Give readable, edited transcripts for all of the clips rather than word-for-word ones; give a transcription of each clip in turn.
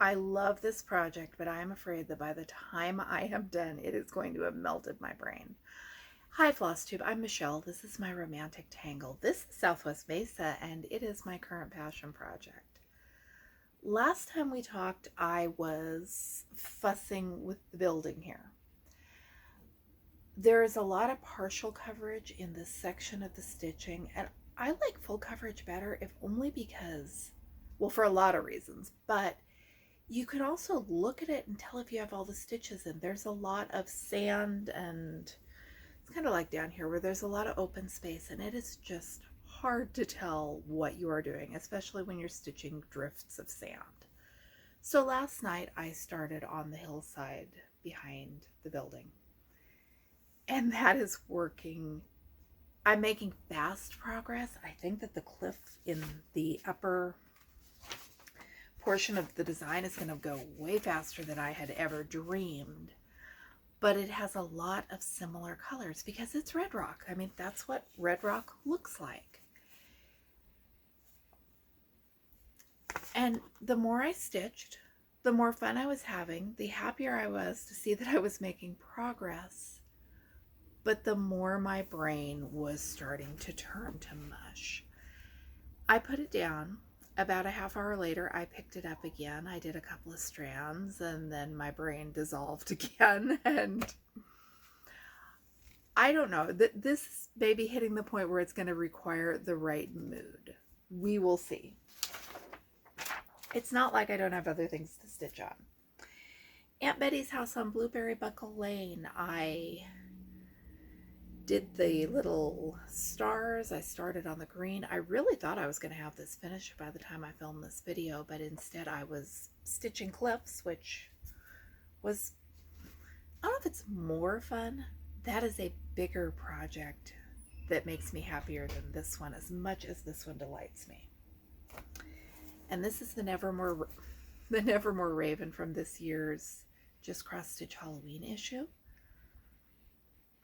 I love this project, but I'm afraid that by the time I am done, it is going to have melted my brain. Hi, Flosstube. I'm Michelle. This is my romantic tangle. This is Southwest Mesa, and it is my current passion project. Last time we talked, I was fussing with the building here. There is a lot of partial coverage in this section of the stitching, and I like full coverage better, if only because, well, for a lot of reasons, but you can also look at it and tell if you have all the stitches in. There's a lot of sand, and it's kind of like down here where there's a lot of open space, and it is just hard to tell what you are doing, especially when you're stitching drifts of sand. So last night I started on the hillside behind the building, and that is working. I'm making fast progress. I think that the cliff in the upper portion of the design is going to go way faster than I had ever dreamed, but it has a lot of similar colors because it's red rock. I mean, that's what red rock looks like. And the more I stitched, the more fun I was having, the happier I was to see that I was making progress, but the more my brain was starting to turn to mush. I put it down. About a half hour later, I picked it up again. I did a couple of strands, and then my brain dissolved again. And I don't know. This may be hitting the point where it's going to require the right mood. We will see. It's not like I don't have other things to stitch on. Aunt Betty's house on Blueberry Buckle Lane. I did the little stars. I started on the green. I really thought I was going to have this finished by the time I filmed this video, but instead I was stitching cliffs, which was, I don't know if it's more fun. That is a bigger project that makes me happier than this one, as much as this one delights me. And this is the Nevermore Raven from this year's Just Cross Stitch Halloween issue.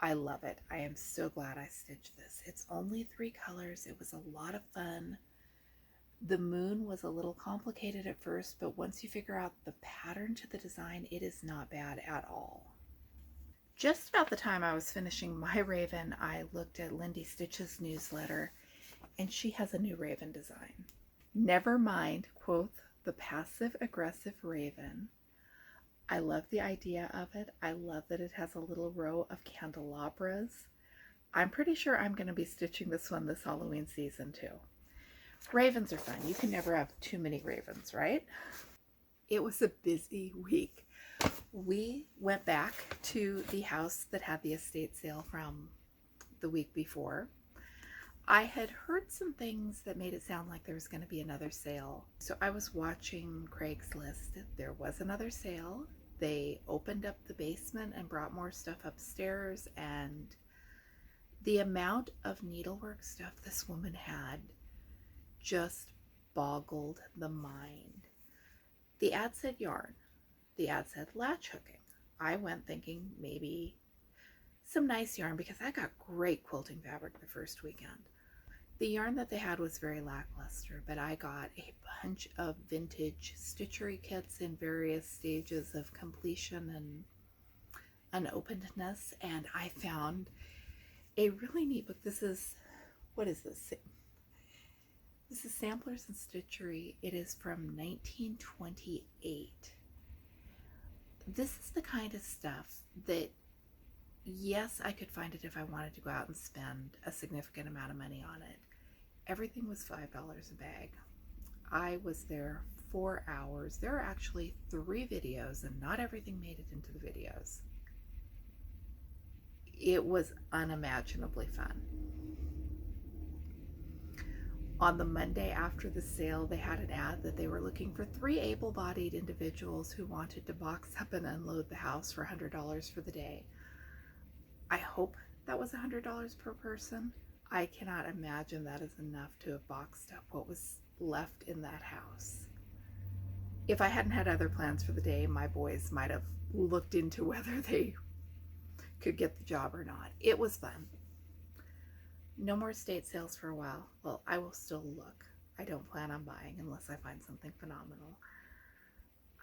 I love it. I am so glad I stitched this. It's only 3 colors. It was a lot of fun. The moon was a little complicated at first, but once you figure out the pattern to the design, it is not bad at all. Just about the time I was finishing my raven, I looked at Lindy Stitch's newsletter, and she has a new raven design. Never mind, quote, the passive-aggressive raven. I love the idea of it. I love that it has a little row of candelabras. I'm pretty sure I'm going to be stitching this one this Halloween season too. Ravens are fun. You can never have too many ravens, right? It was a busy week. We went back to the house that had the estate sale from the week before. I had heard some things that made it sound like there was going to be another sale. So I was watching Craigslist. There was another sale. They opened up the basement and brought more stuff upstairs, and the amount of needlework stuff this woman had just boggled the mind. The ad said yarn. The ad said latch hooking. I went thinking maybe some nice yarn because I got great quilting fabric the first weekend. The yarn that they had was very lackluster, but I got a bunch of vintage stitchery kits in various stages of completion and unopenedness, and I found a really neat book. This is, what is this? This is Samplers and Stitchery. It is from 1928. This is the kind of stuff that, yes, I could find it if I wanted to go out and spend a significant amount of money on it. Everything was $5 a bag. I was there 4 hours. There are actually 3 videos, and not everything made it into the videos. It was unimaginably fun. On the Monday after the sale, they had an ad that they were looking for 3 able-bodied individuals who wanted to box up and unload the house for $100 for the day. I hope that was $100 per person. I cannot imagine that is enough to have boxed up what was left in that house. If I hadn't had other plans for the day, my boys might have looked into whether they could get the job or not. It was fun. No more estate sales for a while. Well, I will still look. I don't plan on buying unless I find something phenomenal.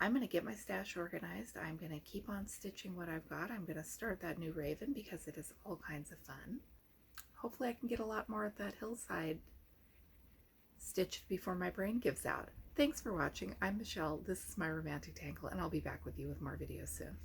I'm going to get my stash organized. I'm going to keep on stitching what I've got. I'm going to start that new raven because it is all kinds of fun. Hopefully I can get a lot more of that hillside stitched before my brain gives out. Thanks for watching. I'm Michelle. This is my romantic tangle, and I'll be back with you with more videos soon.